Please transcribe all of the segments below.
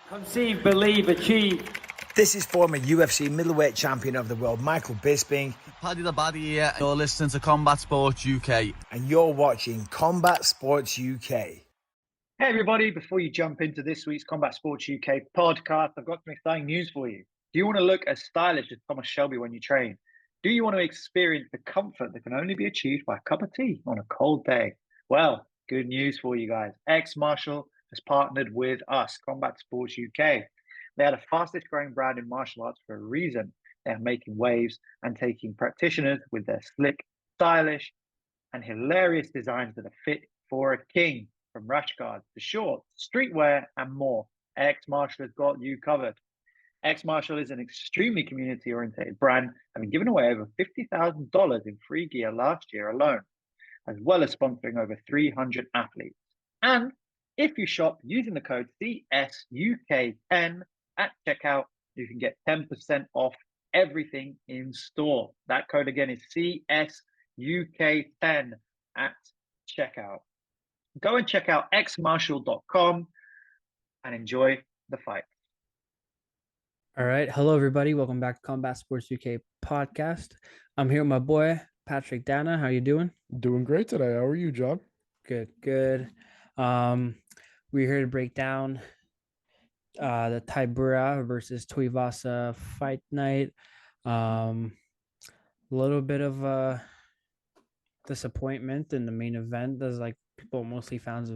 Conceive, believe, achieve. This is former UFC middleweight champion of the world, Michael Bisping. Paddy the Baddy here. You're listening to Combat Sports UK. And you're watching Combat Sports UK. Hey everybody, before you jump into this week's Combat Sports UK podcast, I've got some exciting news for you. Do you want to look as stylish as Thomas Shelby when you train? Do you want to experience the comfort that can only be achieved by a cup of tea on a cold day? Well, good news for you guys. Ex-Martial has partnered with us, Combat Sports UK. They are the fastest growing brand in martial arts for a reason. They are making waves and taking practitioners with their slick, stylish, and hilarious designs that are fit for a king. From rash guards to shorts, streetwear, and more, Ex-Martial has got you covered. Ex-Martial is an extremely community-oriented brand, having given away over $50,000 in free gear last year alone, as well as sponsoring over 300 athletes. And if you shop using the code CSUK10 at checkout, you can get 10% off everything in store. That code again is CSUK10 at checkout. Go and check out xmartial.com and enjoy the fight. All right. Hello, everybody. Welcome back to Combat Sports UK podcast. I'm here with my boy, Patrick Dana. How you doing? Doing great today. How are you, John? Good. We're here to break down the Tybura versus Tuivasa fight night. A little bit of disappointment in the main event. There's like people mostly fans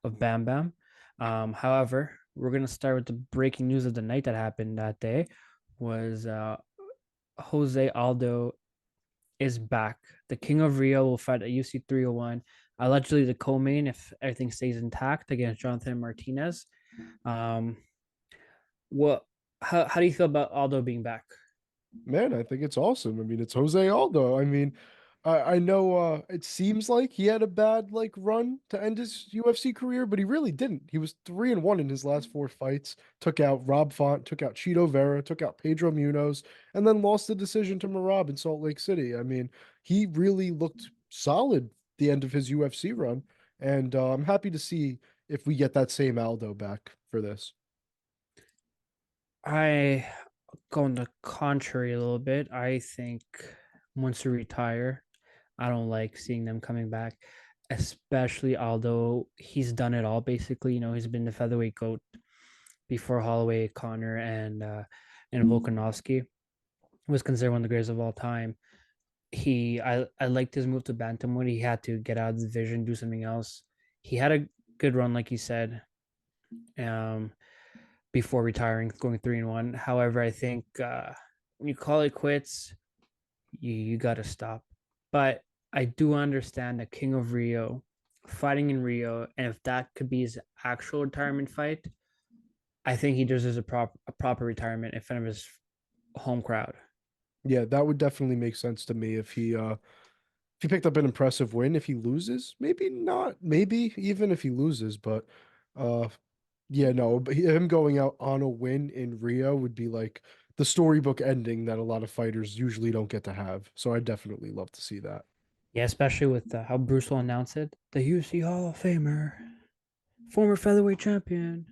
of Bam Bam. However, we're gonna start with the breaking news of the night that happened that day. Was Jose Aldo is back. The King of Rio will fight at UFC 301. Allegedly the co-main if everything stays intact against Jonathan Martinez. How do you feel about Aldo being back? Man, I think it's awesome. I mean, it's Jose Aldo. I mean, I know it seems like he had a bad run to end his UFC career, but he really didn't. He was 3-1 in his last 4 fights. Took out Rob Font, took out Chito Vera, took out Pedro Munoz, and then lost the decision to Merab in Salt Lake City. I mean, he really looked solid the end of his UFC run, and I'm happy to see if we get that same Aldo back for this. I go on the contrary a little bit. I think once you retire, I don't like seeing them coming back, especially Aldo. He's done it all basically. You know, he's been the featherweight GOAT before Holloway, Connor, and Volkanovski. Was considered one of the greatest of all time. I liked his move to bantamweight. He had to get out of the division, do something else. He had a good run, like you said, before retiring, going 3-1. However, I think when you call it quits, you got to stop. But I do understand the King of Rio fighting in Rio, and if that could be his actual retirement fight, I think he deserves a proper retirement in front of his home crowd. Yeah, that would definitely make sense to me if he picked up an impressive win. If he loses, maybe not. Maybe even if he loses, but yeah, no, but him going out on a win in Rio would be like the storybook ending that a lot of fighters usually don't get to have. So I'd definitely love to see that. Yeah, especially with how Bruce will announce it. The UFC Hall of Famer, former featherweight champion.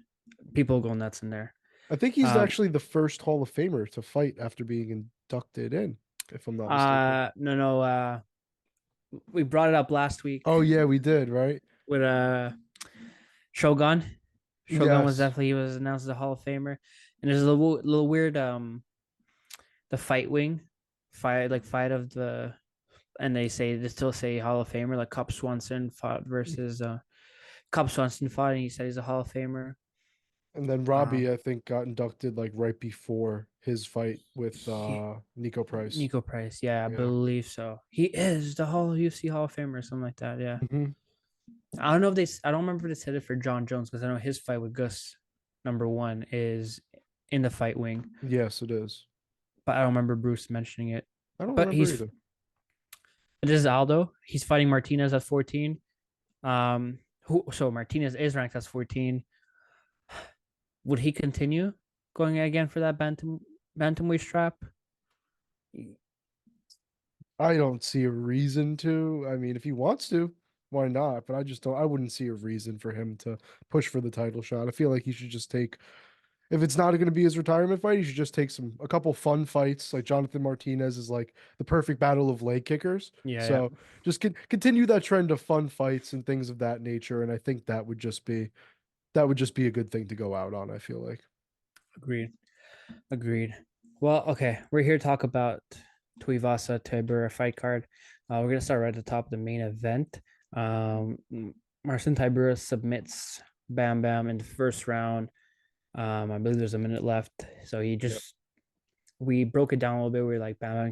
People go nuts in there. I think he's actually the first Hall of Famer to fight after being inducted in, if I'm not mistaken. No. We brought it up last week. Oh yeah, we did, right? With Shogun. Shogun was Yes. he was announced as a Hall of Famer. And there's a little weird the fight of the, and they still say Hall of Famer, like Cub Swanson fought versus Cub Swanson fought, and he said he's a Hall of Famer. And then Robbie, I think, got inducted like right before his fight with Nico Price. Nico Price, yeah, I believe so. He is the UFC Hall of Famer or something like that, yeah. Mm-hmm. I don't know if I don't remember if they said it for John Jones, because I know his fight with Gus #1 is in the fight wing. Yes, it is. But I don't remember Bruce mentioning it. I don't But remember either. This is Aldo. He's fighting Martinez at 14. So Martinez is ranked as 14. Would he continue going again for that bantamweight strap? I don't see a reason to. I mean, if he wants to, why not? But I just don't. I wouldn't see a reason for him to push for the title shot. I feel like he should just take if it's not going to be his retirement fight, he should just take a couple fun fights. Like Jonathan Martinez is like the perfect battle of leg kickers. Yeah. So just continue that trend of fun fights and things of that nature. And I think that would just be a good thing to go out on, I feel like. Agreed. Agreed. Well, okay, we're here to talk about Tuivasa Tybura fight card. We're gonna start right at the top of the main event. Marcin Tybura submits Bam Bam in the first round. I believe there's a minute left, so he just we broke it down a little bit. We are like Bam Bam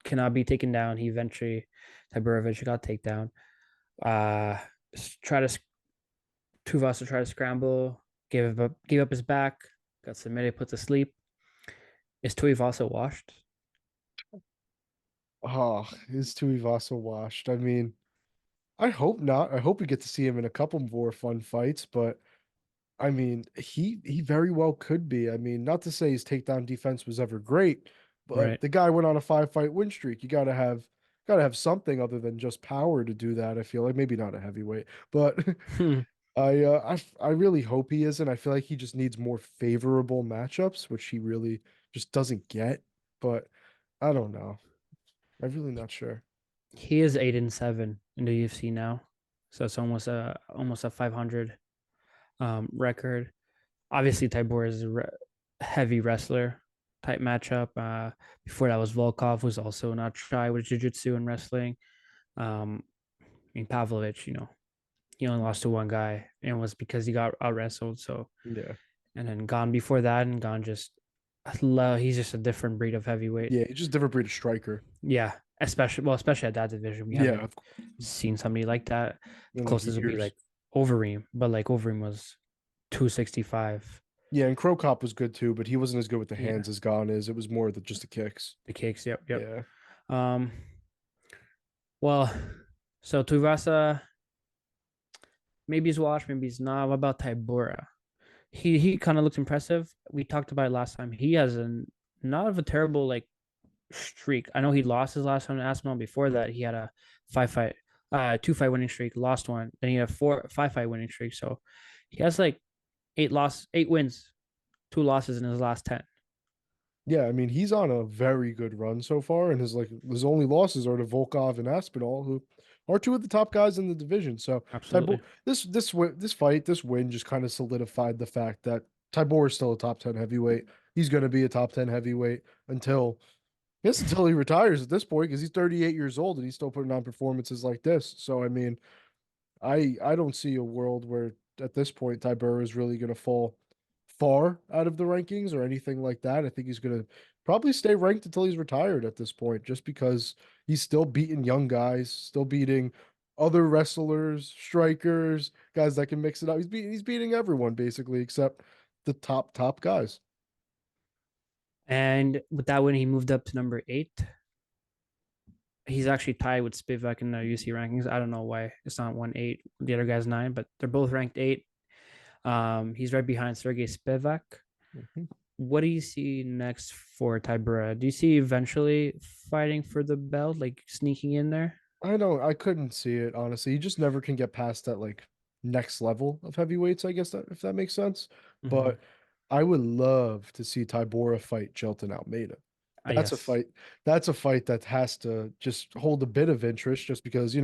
cannot be taken down. Tybura eventually got takedown. Try to Tuivasa tried to scramble, gave up his back, got submitted, put to sleep. Is Tuivasa washed? Oh, is Tuivasa washed? I mean, I hope not. I hope we get to see him in a couple more fun fights, but I mean, he very well could be. I mean, not to say his takedown defense was ever great, but Right. the guy went on a 5-fight win streak. You gotta have something other than just power to do that. I feel like maybe not a heavyweight, but I really hope he isn't. I feel like he just needs more favorable matchups, which he really just doesn't get. But I don't know. I'm really not sure. He is 8-7 in the UFC now, so it's almost a 500 record. Obviously, Tybura is a heavy wrestler type matchup. Before that was Volkov, who's also not shy with jiu-jitsu and wrestling. I mean, Pavlovich, he only lost to one guy, and it was because he got out wrestled. So, Yeah. and then Gone before that, and Gone he's just a different breed of heavyweight. Yeah, he's just a different breed of striker. Yeah, especially at that division, we Yeah, haven't seen somebody like that. in like Closest would be years. like Overeem, but like Overeem was 265. Yeah, and Crow Cop was good too, but he wasn't as good with the Yeah, hands as Gon is. It was more just the kicks. the kicks. Yep. Yeah. Um. Well, so Tuivasa, maybe he's washed, maybe he's not. What about Tybura? He kind of looks impressive. We talked about it last time. He has not of a terrible like streak. I know he lost his last time to Aspinall. Before that, he had a 2-fight winning streak, lost one. Then he had a 5-fight winning streak. So he has like 8 wins, 2 losses in his last 10. Yeah, I mean, he's on a very good run so far, and his only losses are to Volkov and Aspinall, who are two of the top guys in the division. So Absolutely. this win just kind of solidified the fact that Tybura is still a top 10 heavyweight. He's going to be a top 10 heavyweight until he retires at this point, because he's 38 years old and he's still putting on performances like this. So I mean, I don't see a world where at this point Tybura is really going to fall far out of the rankings or anything like that. I think he's going to probably stay ranked until he's retired at this point, just because he's still beating young guys, still beating other wrestlers, strikers, guys that can mix it up. He's beating everyone basically except the top guys. And with that win, he moved up to number 8. He's actually tied with Spivak in the UC rankings. I don't know why it's not 1-8. The other guy's 9, but they're both ranked 8. He's right behind Sergey Spivak. Mm-hmm. What do you see next for Tybura? Do you see eventually fighting for the belt, like sneaking in there? I couldn't see it, honestly. You just never can get past that like next level of heavyweights, I guess, that if that makes sense. Mhm. But I would love to see Tybura fight Jilton Almeida. That's a Yes. fight. That's a fight that has to just hold a bit of interest, just because,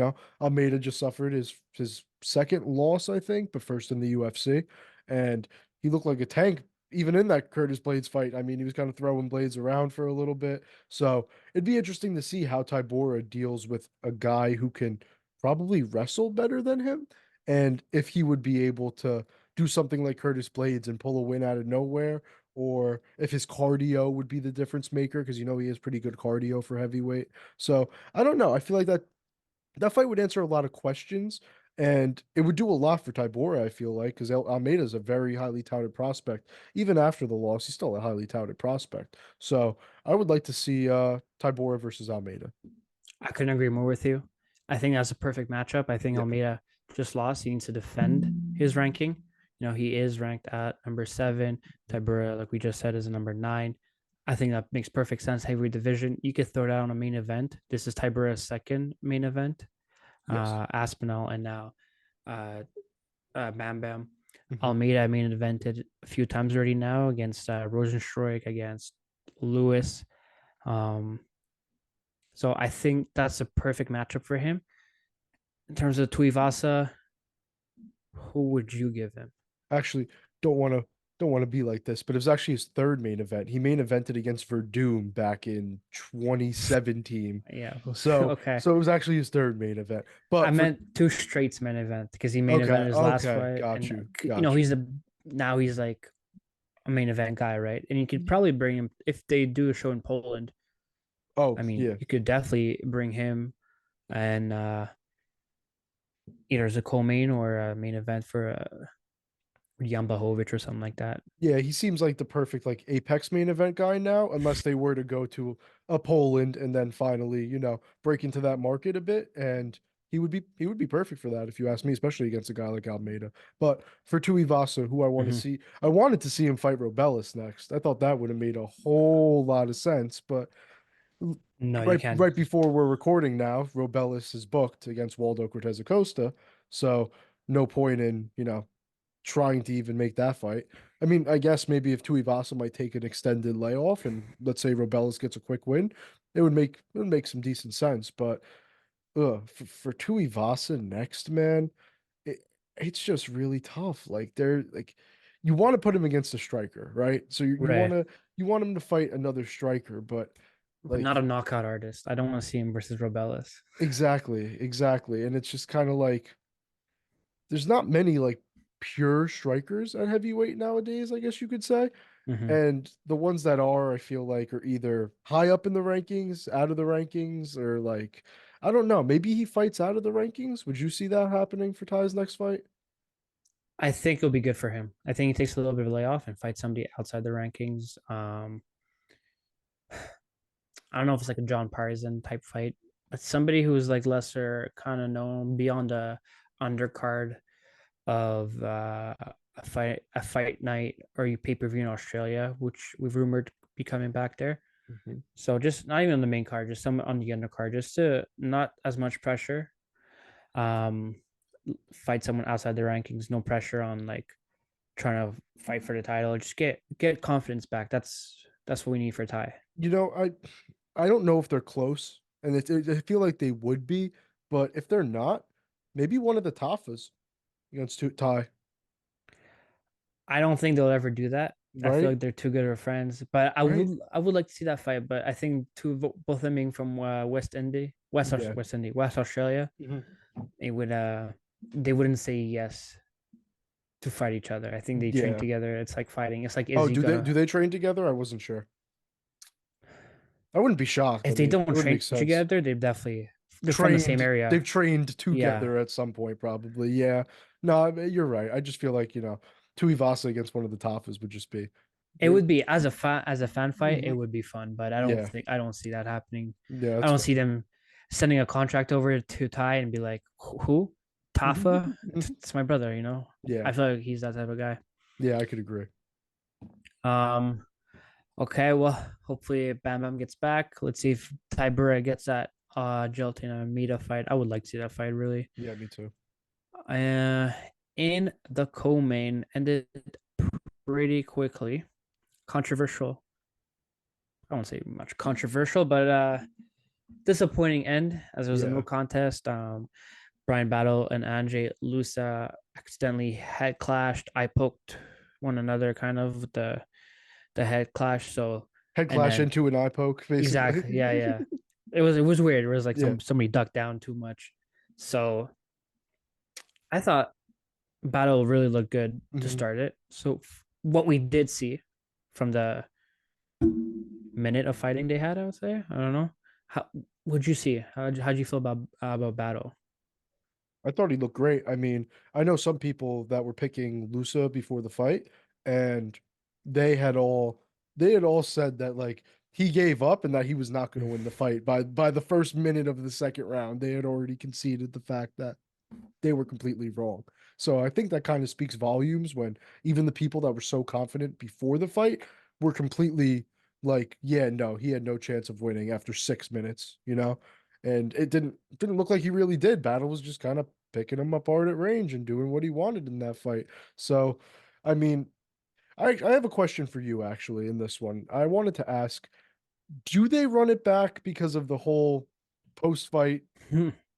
Almeida just suffered his second loss, I think, but first in the UFC. And he looked like a tank even in that Curtis Blades fight. I mean, he was kind of throwing blades around for a little bit. So it'd be interesting to see how Tybura deals with a guy who can probably wrestle better than him, and if he would be able to do something like Curtis Blades and pull a win out of nowhere, or if his cardio would be the difference maker, because he has pretty good cardio for heavyweight. So I don't know. I feel like that fight would answer a lot of questions, and it would do a lot for Tybura, I feel like, because Almeida is a very highly touted prospect. Even after the loss, he's still a highly touted prospect. So I would like to see Tybura versus Almeida. I couldn't agree more with you. I think that's a perfect matchup. I think Yeah. Almeida just lost. He needs to defend his ranking. He is ranked at number 7. Tybura, like we just said, is number 9. I think that makes perfect sense. Heavyweight division, you could throw that on a main event. This is Tybura's second main event. Yes. Aspinall and now Bam Bam. Almeida main evented a few times already now against Rosenstruik, against Lewis. So I think that's a perfect matchup for him. In terms of Tuivasa, who would you give him? Actually, don't want to don't want to be like this, but it was actually his third main event. He main evented against Verdum back in 2017. Yeah. So Okay. so it was actually his third main event. I But for meant two straights main event because he main okay, evented his last okay, fight, got and you, you know got you. now he's like a main event guy, right? And you could Ye- probably bring him if they do a show in Poland. Oh I mean, yeah, you could definitely bring him and either as a co-main or a main event for Jan Blachowicz or something like that. yeah. He seems like the perfect like Apex main event guy now, unless they were to go to a Poland and then finally, break into that market a bit. And he would be perfect for that if you ask me, especially against a guy like Almeida. But for Tuivasa, who Mhm. I wanted to see him fight Robelis next. I thought that would have made a whole lot of sense. But No, you right can't. right before we're recording now, Robelis is booked against Waldo Cortez Acosta. So no point in, trying to even make that fight. I mean, I guess maybe if Tuivasa might take an extended layoff and let's say Robelis gets a quick win, it would make some decent sense. But for Tuivasa next, man, it's just really tough. Like they're like you want to put him against a striker, right? So you want Right. to you want him to fight another striker, but But not a like knockout artist. I don't want to see him versus Robelis. exactly. And it's just kind of like there's not many like pure strikers at heavyweight nowadays, I guess you could say. Hmm. And the ones that are, I feel like, are either high up in the rankings, out of the rankings, or like, I don't know. Maybe he fights out of the rankings. Would you see that happening for Ty's next fight? I think it'll be good for him. I think he takes a little bit of a layoff and fights somebody outside the rankings. I don't know if it's like a John Parison type fight, but somebody who is like lesser, kind of known beyond the undercard of a fight night or you pay per view in Australia, which we've rumored to be coming back there. Mhm. So just not even on the main card, just some on the undercard, just to not as much pressure. Um, Fight someone outside the rankings, no pressure on like trying to fight for the title. Just get confidence back. That's what we need for Ty. You know, I don't know if they're close, and I feel like they would be, but if they're not, maybe one of the Tafas against Ty, I don't think they'll ever do that. I feel right? like they're too good of friends. But Right? I would like to see that fight. But I think both of them being from Yeah. West Australia, Mhm. it would they wouldn't say yes to fight each other. I think they train Yeah. together. It's like fighting. It's like, is Oh, he do gonna they train together? I wasn't sure. I wouldn't be shocked. I if they mean, it don't would make train sense. together, they're from the same They've area. trained Yeah. together at some point, probably. Yeah. No, I mean, you're right. I just feel like, Tuivasa against one of the Tafas would just be It great. would be as a fan fight, it Mhm. would be fun, but Yeah. I don't see that happening. Yeah, I that's don't fair. see them sending a contract over to Ty and be like, who? Tafa? It's my brother, you know? Yeah. I feel like he's that type of guy. Yeah, I could agree. Um, okay, well, hopefully Bam Bam gets back. Let's see if Tybura gets that Gelatina Mita fight. I would like to see that fight really. Yeah, me too. Uh in the co-main ended pretty quickly. Controversial. I won't say much controversial, but disappointing end as it was a no Yeah. contest. Brian Battle and Anjay Lusa accidentally head clashed. I poked one another kind of with the head clash. So Head and clash then into an eye poke, basically. exactly, yeah, yeah. It was weird. It was like Yeah. somebody ducked down too much. So I thought Battle really looked good to Mhm. start it. So what we did see from the minute of fighting they had, I would say. I don't know. How would you see? How'd you feel about Battle? I thought he looked great. I mean, I know some people that were picking Lusa before the fight, and they had all they had all said that like he gave up and that he was not going to win the fight by the first minute of the second round. They had already conceded the fact that they were completely wrong. So I think that kind of speaks volumes when even the people that were so confident before the fight were completely like, yeah, no, he had no chance of winning after 6 minutes. And it didn't look like he really did. Battle was just kind of picking him apart at range and doing what he wanted in that fight. So, I mean, I have a question for you actually in this one. I wanted to ask, do they run it back because of the whole post-fight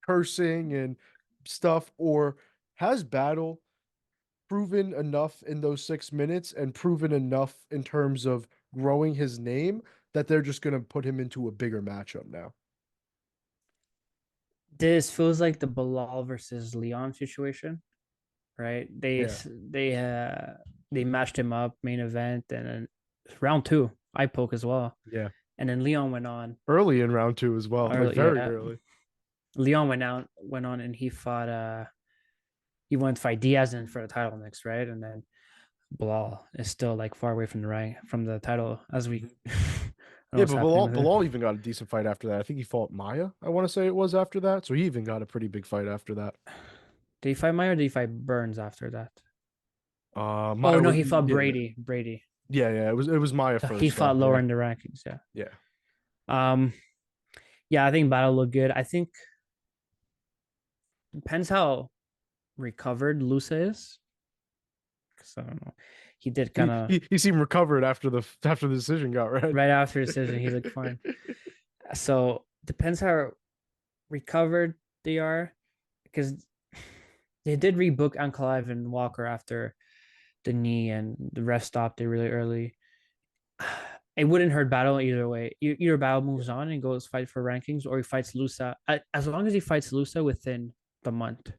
cursing and stuff, or has Battle proven enough in those 6 minutes and proven enough in terms of growing his name that they're just going to put him into a bigger matchup now? This feels like the Bilal versus Leon situation, right? Yeah. They matched him up main event, and then round two, eye poke as well, Yeah. and then Leon went on Early in round two as well, like early. very Yeah, early. Leon went on, and he went to fight Diaz in for the title next, right? And then Bilal is still like far away from the rank from the title as we. I don't know Yeah, what's but happening with it. Bilal even got a decent fight after that. I think he fought Maya, I want to say it was after that. So he even got a pretty big fight after that. Did he fight Meyer or did he fight Burns after that? Oh Maya no, was, he fought yeah, Brady. Brady. yeah, it was Maya So first. he fought lower Yeah. in the rankings. Yeah. Yeah. Um. Yeah, I think Battle looked good. I think depends how recovered Lusa is. Because I don't know. He did He, kind of he he seemed recovered after the decision got read. right after his decision. He looked fine. So depends how recovered they are, because they did rebook Ankalaev and Walker after the knee, and the rest stopped it really early. It wouldn't hurt Battle either way. Either Battle moves on and goes fight for rankings, or he fights Lusa. As long as he fights Lusa within the month,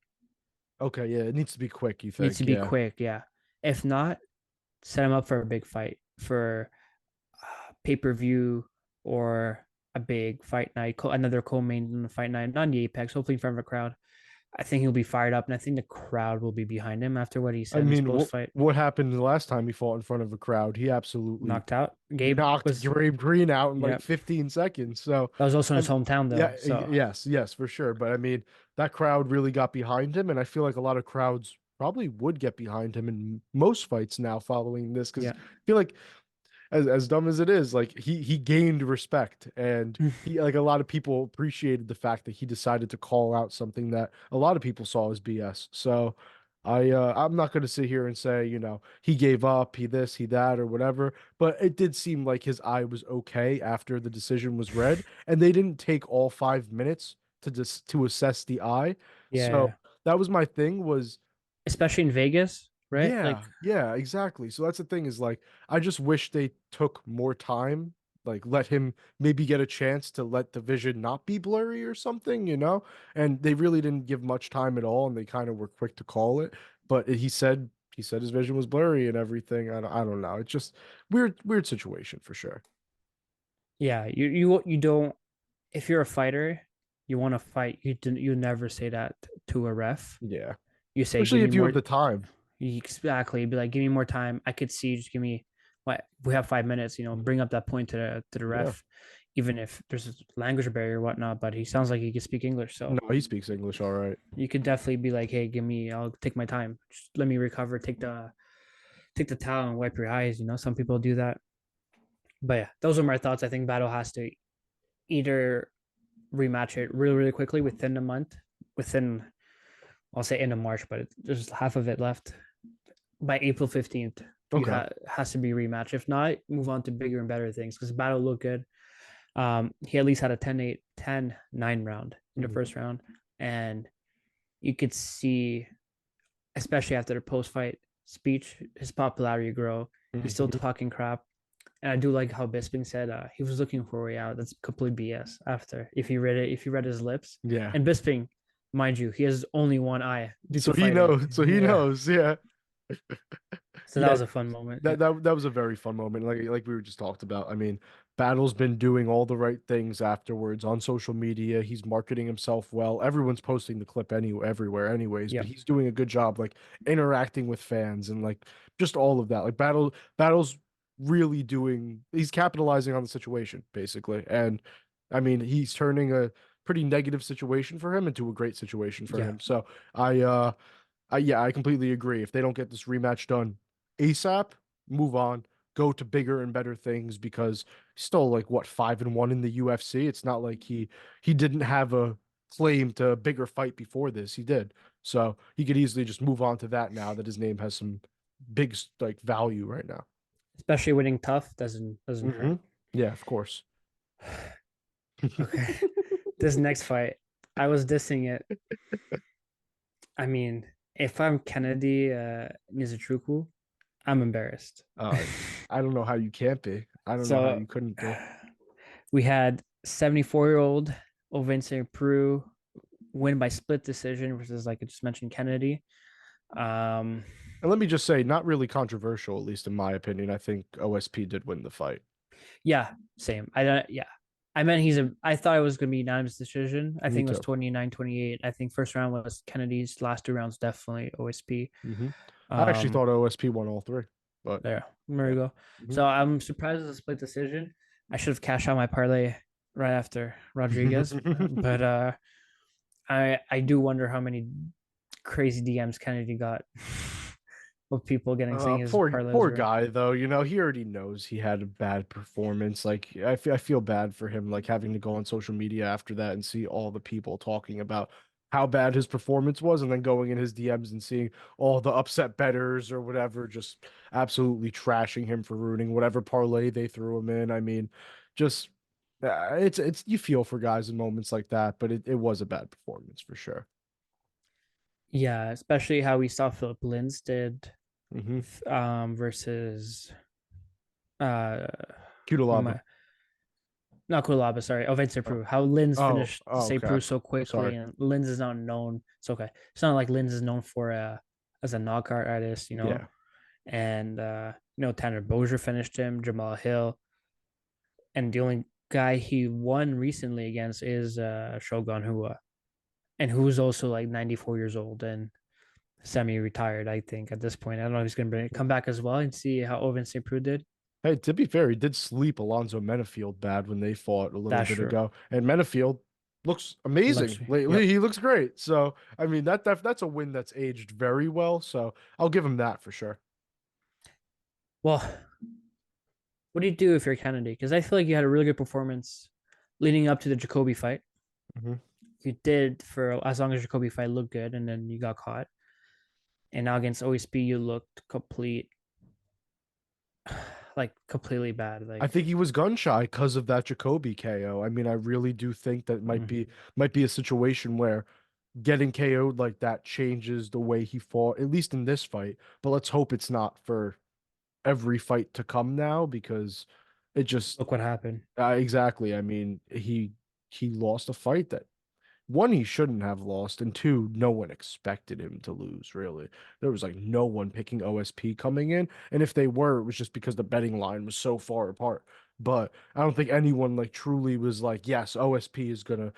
Okay, yeah, it needs to be quick, you needs to think? be Yeah. quick. Yeah. If not, set him up for a big fight for pay per view or a big fight night, another co-main fight night, not the Apex, hopefully in front of a crowd. I think he'll be fired up, and I think the crowd will be behind him after what he I said in his mean, post fight. what happened the last time he fought in front of a crowd? He absolutely Knocked out. Gabe knocked was, Gabe Green out in like yep. 15 seconds. So, That was also in I his hometown though. yeah, So yes, for sure. But I mean, that crowd really got behind him, and I feel like a lot of crowds probably would get behind him in most fights now following this, because yeah. I feel like, as dumb as it is, like he gained respect, and he, like, a lot of people appreciated the fact that he decided to call out something that a lot of people saw as BS. So I'm not going to sit here and say, he gave up, he this, he that, or whatever, but it did seem like his eye was okay after the decision was read, and they didn't take all 5 minutes to assess the eye. So Yeah. that was my thing, was Especially in Vegas, right? yeah, Like, yeah, exactly. So that's the thing, is like, I just wish they took more time, like let him maybe get a chance to let the vision not be blurry or something. And they really didn't give much time at all, and they kind of were quick to call it. But he said his vision was blurry and everything. I don't know. It's just weird situation for sure. yeah, you don't, if you're a fighter, you want to fight, you never say that to a ref. Yeah, You say, give especially me if you more. have the time. Exactly. Be like, give me more time. I could see, just give me what we have 5 minutes, bring up that point to the Yeah. ref, even if there's a language barrier or whatnot. But he sounds like he can speak English. So No, he speaks English all right. you could definitely be like, hey, I'll take my time. Just let me recover, take the towel and wipe your eyes. Some people do that. But yeah, those are my thoughts. I think Battle has to either rematch it really, really quickly within a month, within, I'll say end of March, but there's half of it left by April 15th. Okay. Has to be rematch. If not, move on to bigger and better things, because Battle looked good. He at least had a 10-8, 10-9 round in the first round. And you could see, especially after the post-fight speech, his popularity grow. He's still talking crap. And I do like how Bisping said he was looking for a way out. That's complete BS. After, if you read his lips, Yeah. and Bisping, mind you, he has only one eye. So he knows. So he knows. Yeah. So that was a fun moment. That was a very fun moment. Like we were just talked about. I mean, Battle's been doing all the right things afterwards on social media. He's marketing himself well. Everyone's posting the clip everywhere anyways, but he's doing a good job, like, interacting with fans and, like, just all of that. Like, Battle's really he's capitalizing on the situation basically. And I mean, he's turning a pretty negative situation for him into a great situation for him. So I completely agree. If they don't get this rematch done ASAP, move on, go to bigger and better things, because he's still, like, what, 5-1 in the UFC. It's not like he didn't have a claim to a bigger fight before this. He did. So he could easily just move on to that now that his name has some big like value right now. Especially winning tough doesn't hurt. Yeah, of course. Okay. This next fight, I was dissing it. I mean, if I'm Kennedy Nizhachukwu, I'm embarrassed. I don't know how you can't be. I don't know how you couldn't be. We had 74-year-old Ovince Peru win by split decision versus, like I just mentioned, Kennedy. And let me just say, not really controversial, at least in my opinion. I think OSP did win the fight. Yeah, same. I meant I thought it was going to be unanimous decision. I think it was 29-28. I think first round was Kennedy's. Last 2 rounds definitely OSP. I actually thought OSP won all 3. But there we go. So I'm surprised it's a split decision. I should have cashed out my parlay right after Rodriguez, but I do wonder how many crazy DMs Kennedy got of people saying his poor guy though. You know, he already knows he had a bad performance. Like I feel bad for him, like having to go on social media after that and see all the people talking about how bad his performance was, and then going in his DMs and seeing all the upset bettors or whatever just absolutely trashing him for ruining whatever parlay they threw him in. I mean, just it's you feel for guys in moments like that, but it was a bad performance for sure. Yeah, especially how we saw Philip Linz did versus Kudalaba. Not Kulaba, sorry. Vince Peru. How Linz finished okay. Peru so quickly, and Linz is not known. It's okay. It's not like Linz is known for as a knockout artist, you know. Yeah. And Tanner Bozier finished him, Jamal Hill, and the only guy he won recently against is Shogun Hua, and who's also like 94 years old and semi-retired. I think at this point, I don't know if he's going to come back as well and see how Ovin St. Preux did. Hey, to be fair, he did sleep Alonzo Menafield bad when they fought a little bit ago, and Menafield looks amazing lately. Yep. He looks great. So I mean that's a win that's aged very well. So I'll give him that for sure. Well, what do you do if you're Kennedy? Because I feel like you had a really good performance leading up to the Jacoby fight. You did for as long as Jacoby fight looked good, and then you got caught. And now against OSP, you looked completely bad. Like I think he was gun shy because of that Jacoby KO. I mean, I really do think that might be a situation where getting KO'd like that changes the way he fought, at least in this fight. But let's hope it's not for every fight to come now, because it just look what happened. Exactly. I mean, he lost a fight that, one, he shouldn't have lost, and 2, no one expected him to lose, really. There was like no one picking OSP coming in, and if they were, it was just because the betting line was so far apart. But I don't think anyone like truly was like, yes, OSP is gonna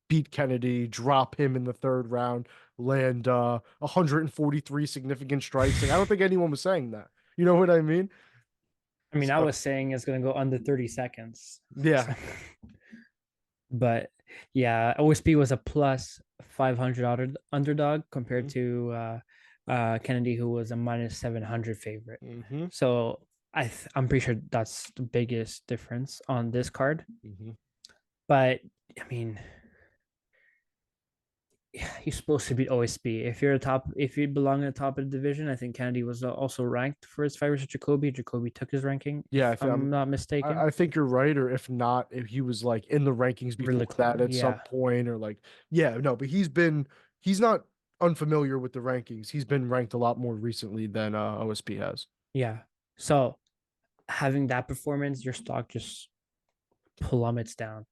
beat Kennedy, drop him in the 3rd round, land 143 significant strikes. Like, I don't think anyone was saying that. You know what I mean? I mean, I was saying it's gonna go under 30 seconds. Yeah. But yeah, OSP was a plus 500 underdog compared to Kennedy, who was a minus 700 favorite. So I'm pretty sure that's the biggest difference on this card. But I mean, you're supposed to beat OSP. If you belong in the top of the division, I think Kennedy was also ranked for his fight versus Jacoby. Jacoby took his ranking. Yeah, if I'm not mistaken. I think you're right, or if not, if he was like in the rankings before really that at some point, or like, but he's not unfamiliar with the rankings. He's been ranked a lot more recently than OSP has. Yeah. So having that performance, your stock just plummets down.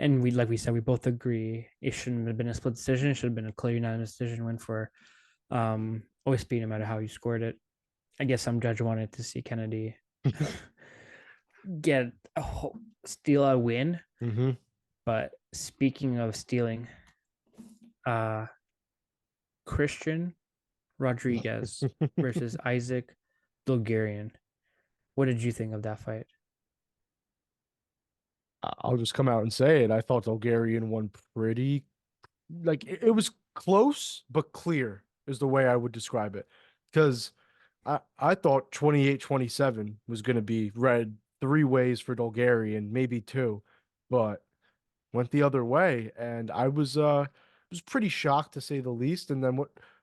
And like we said, we both agree it shouldn't have been a split decision. It should have been a clear unanimous decision win for OSP, no matter how you scored it. I guess some judge wanted to see Kennedy steal a win. But speaking of stealing, Christian Rodriguez versus Isaac Bulgarian. What did you think of that fight? I'll just come out and say it. I thought Bulgarian won pretty, like it was close but clear is the way I would describe it, because I thought 28-27 was going to be read 3 ways for Bulgarian, maybe 2, but went the other way, and I was pretty shocked to say the least. And then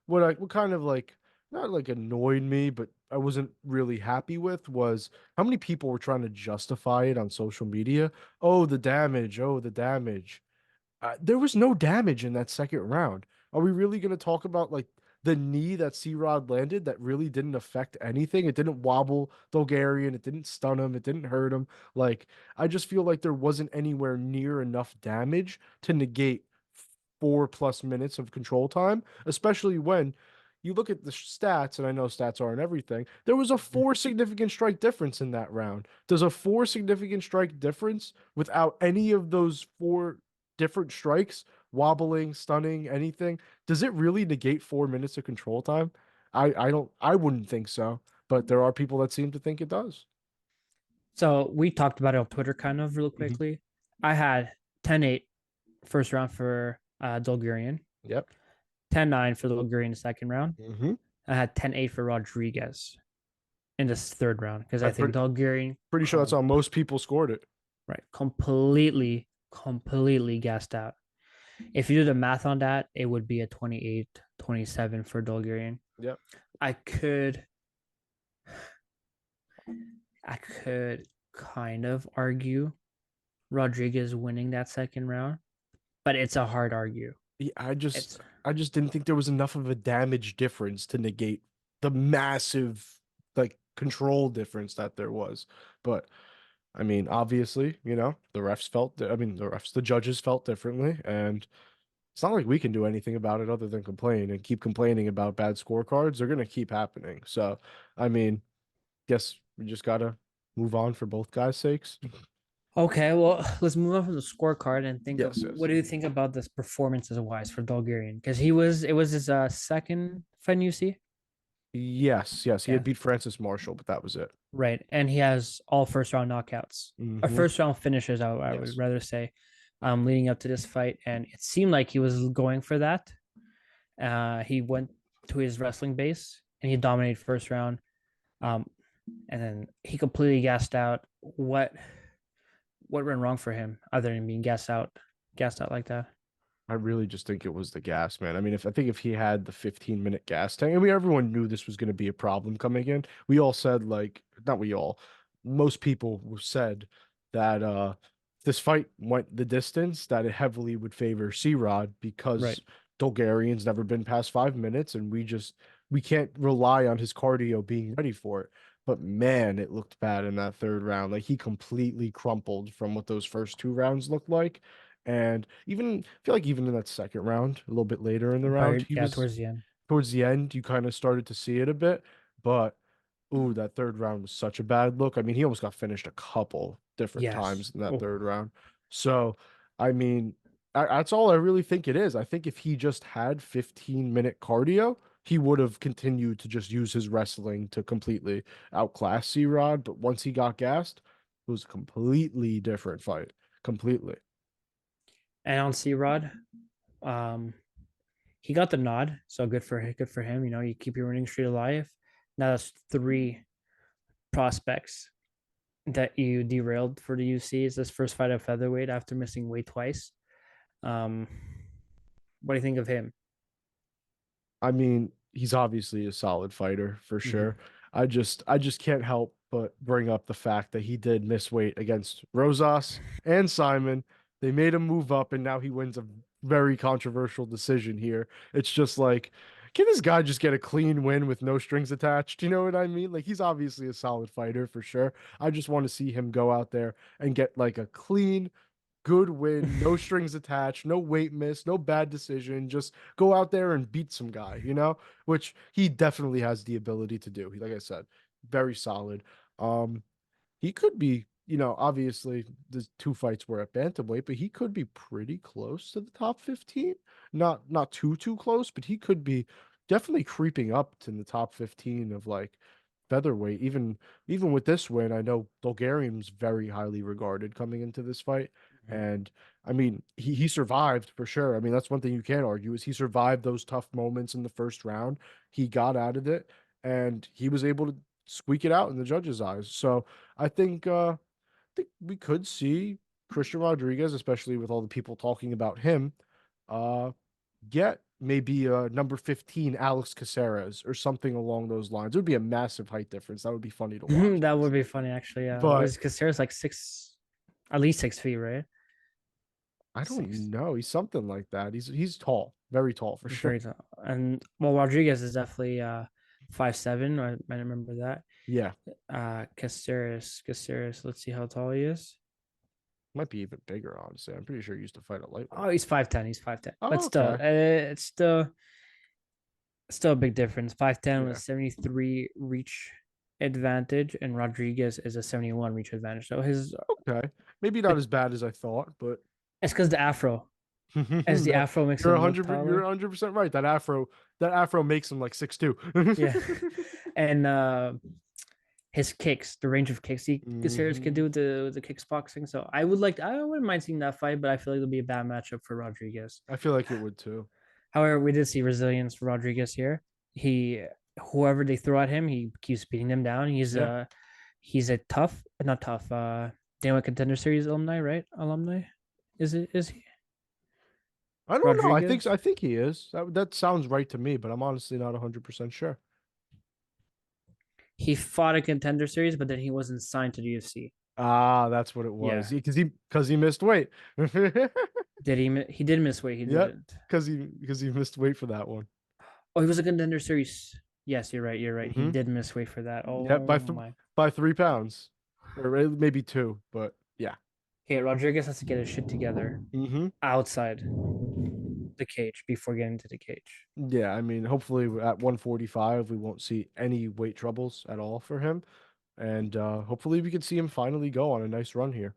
what kind of like not like annoyed me, but I wasn't really happy with was how many people were trying to justify it on social media. Oh, the damage. Oh, the damage. There was no damage in that second round. Are we really going to talk about like the knee that C-Rod landed that really didn't affect anything? It didn't wobble Bulgarian. It didn't stun him. It didn't hurt him. Like, I just feel like there wasn't anywhere near enough damage to negate 4+ minutes of control time, especially when you look at the stats, and I know stats aren't everything. There was a 4 significant strike difference in that round. Does a 4 significant strike difference without any of those 4 different strikes, wobbling, stunning, anything, does it really negate 4 minutes of control time? I wouldn't think so, but there are people that seem to think it does. So we talked about it on Twitter kind of real Mhm. quickly. I had 10-8 first round for Dolgarian, Yep. 10-9 for Dolgarian in the second round. Mm-hmm. I had 10-8 for Rodriguez in this third round because I I'm think Dolgarian pretty sure that's how most people scored it. right, completely gassed out. If you do the math on that, it would be a 28-27 for Dolgarian. Yep. I could I could kind of argue Rodriguez winning that second round, but it's a hard argue. Yeah, It's I just didn't think there was enough of a damage difference to negate the massive like control difference that there was. But I mean, obviously, the refs felt, I mean, the judges felt differently, and it's not like we can do anything about it other than complain and keep complaining about bad scorecards. They're going to keep happening. So, I mean, guess we just got to move on for both guys' sakes. okay. Well, let's move on from the scorecard and think of Yes, yes. what do you think about this performances wise for Bulgarian? Because it was his second fight in UFC. Yes, yes. He had Yeah, beat Francis Marshall, but that was it. right. And he has all first round knockouts or Hmm. first round finishes. I would Yes. rather say, leading up to this fight, and it seemed like he was going for that. He went to his wrestling base and he dominated first round. Um, and then he completely gassed out. What went wrong for him other than being gassed out like that? I really just think it was the gas, man. I mean, if he had the 15-minute gas tank, I mean, everyone knew this was going to be a problem coming in. We all said, like, not we all, most people said that if this fight went the distance, that it heavily would favor C-Rod Right. because Bulgarian's never been past 5 minutes, and we can't rely on his cardio being ready for it. But man, it looked bad in that third round. Like he completely crumpled from what those first 2 rounds looked like. And even I feel like even in that second round, a little bit later in the round, Right. he Yeah, was towards the end. towards the end, you kind of started to see it a bit. But ooh, that third round was such a bad look. I mean, he almost got finished a couple different Yes. times in that Oh, third round. So, I mean, that's all I really think it is. I think if he just had 15-minute cardio, he would have continued to just use his wrestling to completely outclass C-Rod. But once he got gassed, it was a completely different fight. Completely. and on C Rod, um, he got the nod, so good for him. You know, you keep your winning streak alive. Now that's three prospects that you derailed for the UC. Is this first fight at featherweight after missing weight twice? Um, what do you think of him? I mean, he's obviously a solid fighter for Mhm. sure. I just can't help but bring up the fact that he did miss weight against Rosas and Simon. They made him move up, and now he wins a very controversial decision here. It's just like, can this guy just get a clean win with no strings attached? You know what I mean? Like he's obviously a solid fighter for sure. I just want to see him go out there and get like a clean good win, no strings attached, no weight miss, no bad decision. Just go out there and beat some guy, which he definitely has the ability to do. He, like I said, very solid. Um, he could be, obviously the 2 fights were at bantamweight, but he could be pretty close to the top 15. Not too close, but he could be definitely creeping up to the top 15 of like featherweight. Even with this win, I know Bulgarian's very highly regarded coming into this fight. And I mean, he survived for sure. I mean, that's one thing you can't argue is he survived those tough moments in the first round. He got out of it and he was able to squeak it out in the judges' eyes. So I think we could see Christian Rodriguez, especially with all the people talking about him, get maybe number 15 Alex Caceres or something along those lines. It would be a massive height difference. That would be funny to watch. That would be funny, actually. Yeah, But because there's like at least 6 feet, right? I don't Six, know. He's something like that. He's tall, very tall for sure. very tall. And well, Rodriguez is definitely 5'7". I remember that. Yeah, Caceres. Let's see how tall he is. might be even bigger. Honestly, I'm pretty sure he used to fight a lightweight. Oh, he's 5'10". He's 5'10". Oh, But still, okay. it's still a big difference. 5'10" Yeah. with 73 reach advantage, and Rodriguez is a 71 reach advantage. So Okay, maybe not as bad as I thought, but it's because the afro, as the afro makes you're him look 100% right. That afro makes him like 6'2". Yeah, and his kicks, the range of kicks he Caceres can do with the kickboxing. So I wouldn't mind seeing that fight, but I feel like it'll be a bad matchup for Rodriguez. I feel like it would too. However, we did see resilience for Rodriguez here. Whoever they throw at him, he keeps beating them down. He's a not tough. Dana Contender Series alumni, right? Alumni, is he? I don't know. Rodriguez? I think he is. That sounds right to me, but I'm honestly not 100% sure. He fought a Contender Series, but then he wasn't signed to the UFC. Ah, that's what it was. Yeah. Because he missed weight. Did he? He did miss weight. He Yeah, didn't. because he missed weight for that one. Oh, he was a Contender Series. Yes, you're right. You're right. He Mhm. did miss weight for that. Oh Yeah, my. by 3 pounds, or maybe 2, but yeah. Okay, Rodriguez has to get his shit together Mm-hmm. outside the cage before getting into the cage. Yeah, I mean, hopefully at 145 we won't see any weight troubles at all for him, and hopefully we can see him finally go on a nice run here.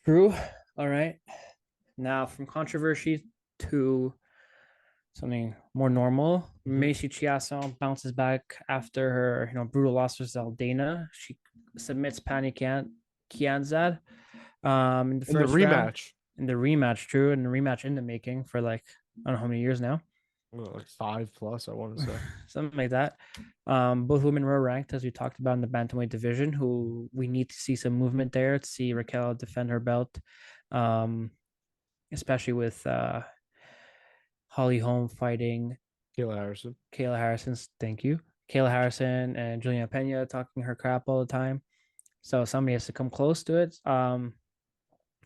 True. All right. Now from controversy to something more normal. Macy Chiasson bounces back after her, brutal loss to Zaldana. She submits Pani Kianzad in the In the first round. rematch, In the rematch, true, and the rematch in the making for like I don't know how many years now. like 5+, I want to say. Something like that. Both women were ranked, as we talked about, in the bantamweight division. Who we need to see some movement there to see Raquel defend her belt, especially with Holly Holm fighting Kayla Harrison. Thank you. Kayla Harrison and Juliana Pena talking her crap all the time. So somebody has to come close to it.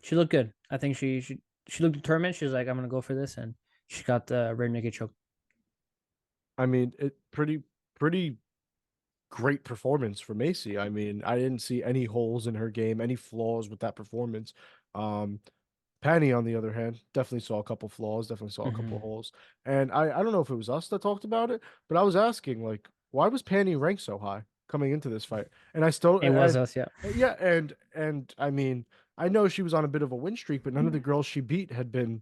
She looked good. I think she looked determined. She was like, I'm gonna go for this, and she got the rear naked choke. I mean, it pretty great performance for Macy. I mean, I didn't see any holes in her game, any flaws with that performance. Penny, on the other hand, definitely saw a couple flaws, definitely saw a couple holes. And I don't know if it was us that talked about it, but I was asking, like, why was Penny ranked so high coming into this fight? And I still It was us, yeah. Yeah, and I mean, I know she was on a bit of a win streak, but none of the girls she beat had been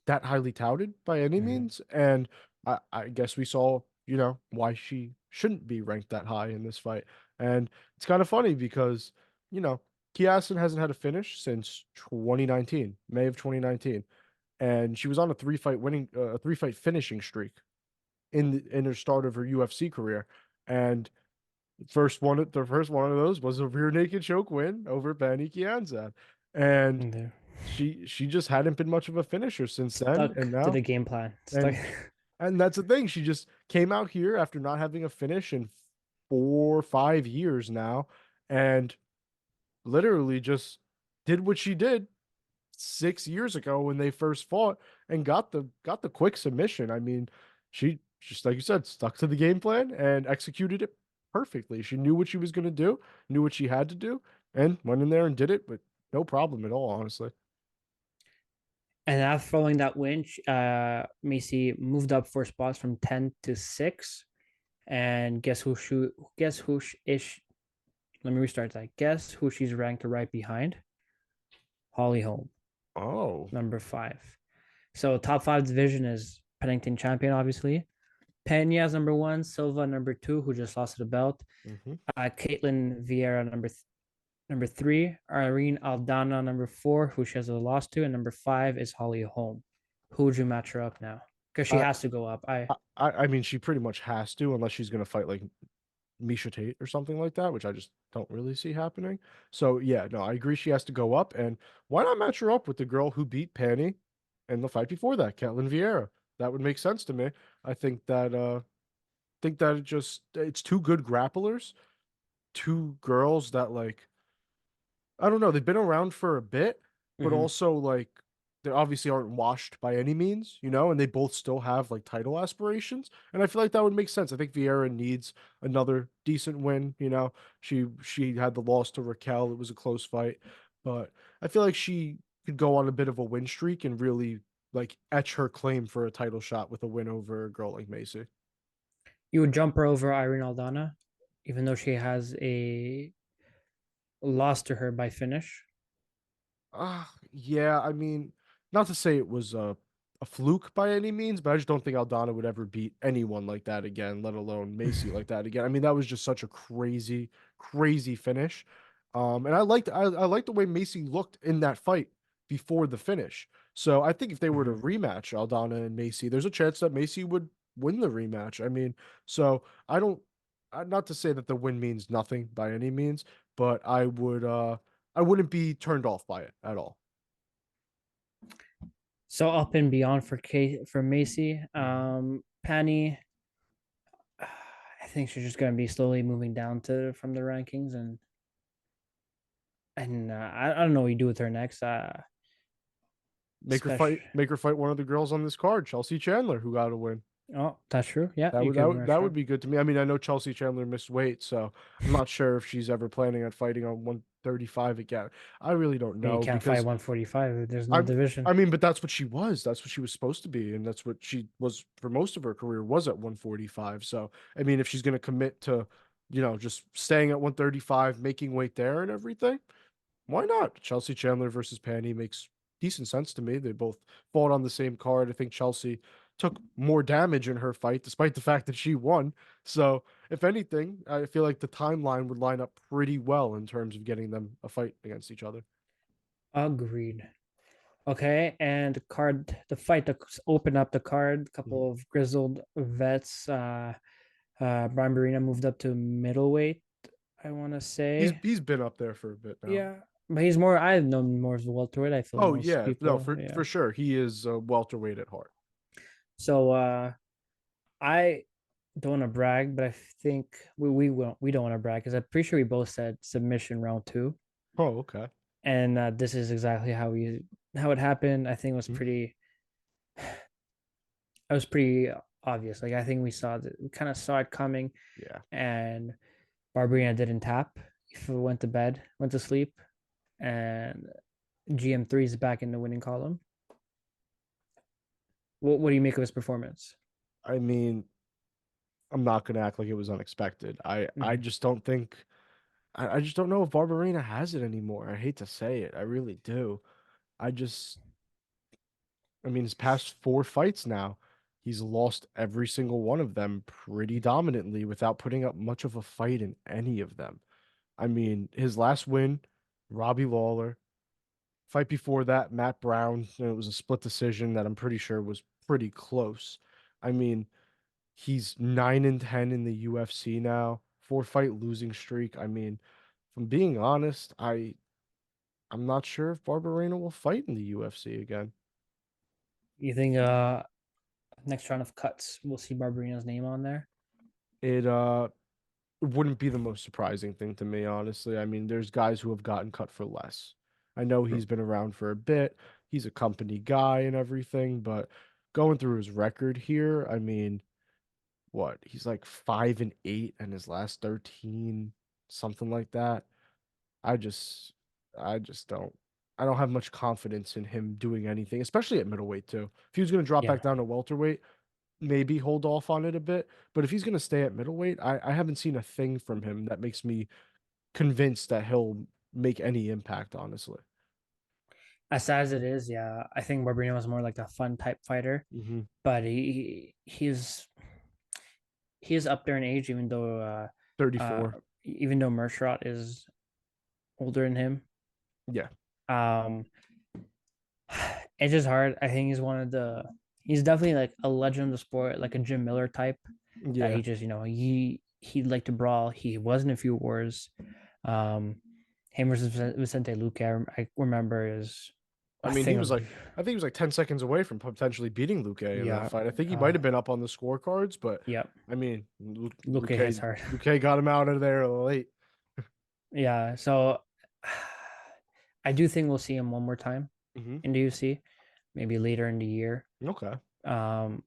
that highly touted by any means. And I guess we saw, why she shouldn't be ranked that high in this fight. And it's kind of funny because, Kiasin hasn't had a finish since 2019, May of 2019. And she was on a 3-fight finishing streak in her start of her UFC career. And the first one of those was a rear naked choke win over Penny Kianzad. And she just hadn't been much of a finisher since then. Stuck And now to the game plan. and that's the thing. She just came out here after not having a finish in 4 or 5 years now, and literally just did what she did 6 years ago when they first fought and got the quick submission. I mean, she just, like you said, stuck to the game plan and executed it perfectly. She knew what she was going to do, knew what she had to do, and went in there and did it with no problem at all, honestly. And after following that win, Macy moved up 4 spots from 10 to 6. And guess who is? Let me restart that. Guess who she's ranked right behind? Holly Holm. Oh, number 5. So top 5 division is Pennington champion, obviously. Pena's number 1, Silva number 2, who just lost the belt. Caitlin Vieira number 3, Irene Aldana number 4, who she has a loss to, and number 5 is Holly Holm. Who would you match her up now? Because she has to go up. I mean, she pretty much has to, unless she's going to fight like Misha Tate or something like that, which I just don't really see happening. So yeah, no, I agree she has to go up. And why not match her up with the girl who beat Penny in the fight before that, Ketlin Vieira? That would make sense to me. I think that it's two good grapplers, two girls that like I don't know, they've been around for a bit, but Mhm. also like they obviously aren't washed by any means, and they both still have like title aspirations. And I feel like that would make sense. I think Vieira needs another decent win. She had the loss to Raquel. It was a close fight, but I feel like she could go on a bit of a win streak and really like etch her claim for a title shot with a win over a girl like Macy. You would jump her over Irene Aldana, even though she has a loss to her by finish. Yeah, I mean, not to say it was a fluke by any means, but I just don't think Aldana would ever beat anyone like that again, let alone Macy like that again. I mean, that was just such a crazy, crazy finish. And I liked the way Macy looked in that fight before the finish. So I think if they were to Mhm. rematch Aldana and Macy, there's a chance that Macy would win the rematch. I mean, so I don't, not to say that the win means nothing by any means, but I wouldn't be turned off by it at all. So up and beyond for Macy, Penny. I think she's just going to be slowly moving down to from the rankings, and I don't know what you do with her next. Especially, Make her fight one of the girls on this card, Chelsea Chandler, who got a win. oh, that's true. Yeah, That you would that could would rush that would her. be good to me. I mean, I know Chelsea Chandler missed weight, so I'm not sure if she's ever planning on fighting on 135 again. I really don't You know can't fight because 145. There's no I'm division. I mean, but that's what she was. That's what she was supposed to be, and that's what she was for most of her career was at 145. So, I mean, if she's going to commit to, just staying at 135, making weight there and everything, why not? Chelsea Chandler versus Penny makes decent sense to me. They both fought on the same card. I think Chelsea took more damage in her fight, despite the fact that she won. So, if anything, I feel like the timeline would line up pretty well in terms of getting them a fight against each other. Agreed. Okay, and the fight that opened up the card, a Mhm. couple of grizzled vets. Brian Barina moved up to middleweight, I want to He's say. he's been up there for a bit now. Yeah, but he's more. I know more as a welterweight. I feel Oh most yeah, no, people. for Yeah. sure. He is a welterweight at heart. So I don't want to brag, but I think we don't want to brag because I'm pretty sure we both said submission round two, Oh, okay. and this is exactly how it happened. I think Mhm. it was pretty obvious. Like I think we kind of saw it coming, Yeah. and Barberina didn't tap. He went to bed, went to sleep, and GM3 is back in the winning column. What do you make of his performance? I mean, I'm not gonna act like it was unexpected. I Mhm. just don't think I just don't know if Barbarina has it anymore. I hate to say it. I really do. I just I mean his past four fights now, he's lost every single one of them pretty dominantly without putting up much of a fight in any of them. I mean, his last win, Robbie Lawler. Fight before that, Matt Brown. It was a split decision that I'm pretty sure was pretty close. I mean, he's 9-10 in the UFC now, four-fight losing streak. I mean, from being honest, I'm not sure if Barberena will fight in the UFC again. You think next round of cuts we'll see Barberina's name on there? It wouldn't be the most surprising thing to me, honestly. I mean, there's guys who have gotten cut for less. I know he's been around for a bit. He's a company guy and everything, but going through his record here, I mean, what? He's like 5-8 and his last 13, something like that. I just I just don't have much confidence in him doing anything, especially at middleweight too. If he was going to drop Yeah. back down to welterweight, maybe hold off on it a bit. But if he's going to stay at middleweight, I haven't seen a thing from him that makes me convinced that he'll make any impact, honestly. As sad as it is, yeah, I think Barberina was more like a fun type fighter, Hmm. but he's up there in age, uh, 34. even though Mershot is older than him. Yeah. Um, it's just hard. I think he's definitely like a legend of the sport, like a Jim Miller type. That Yeah. he just he'd like to brawl. He was in a few wars. Him versus Vicente Luque, I remember is I a mean, thing of I think he was like 10 seconds away from potentially beating Luque in that yeah, fight. I think he might have been up on the scorecards, but yep. I mean, Luque hits hard. Luque got him out of there late. Yeah, so I do think we'll see him one more time Hmm. in the UFC, maybe later in the year. Okay. Um,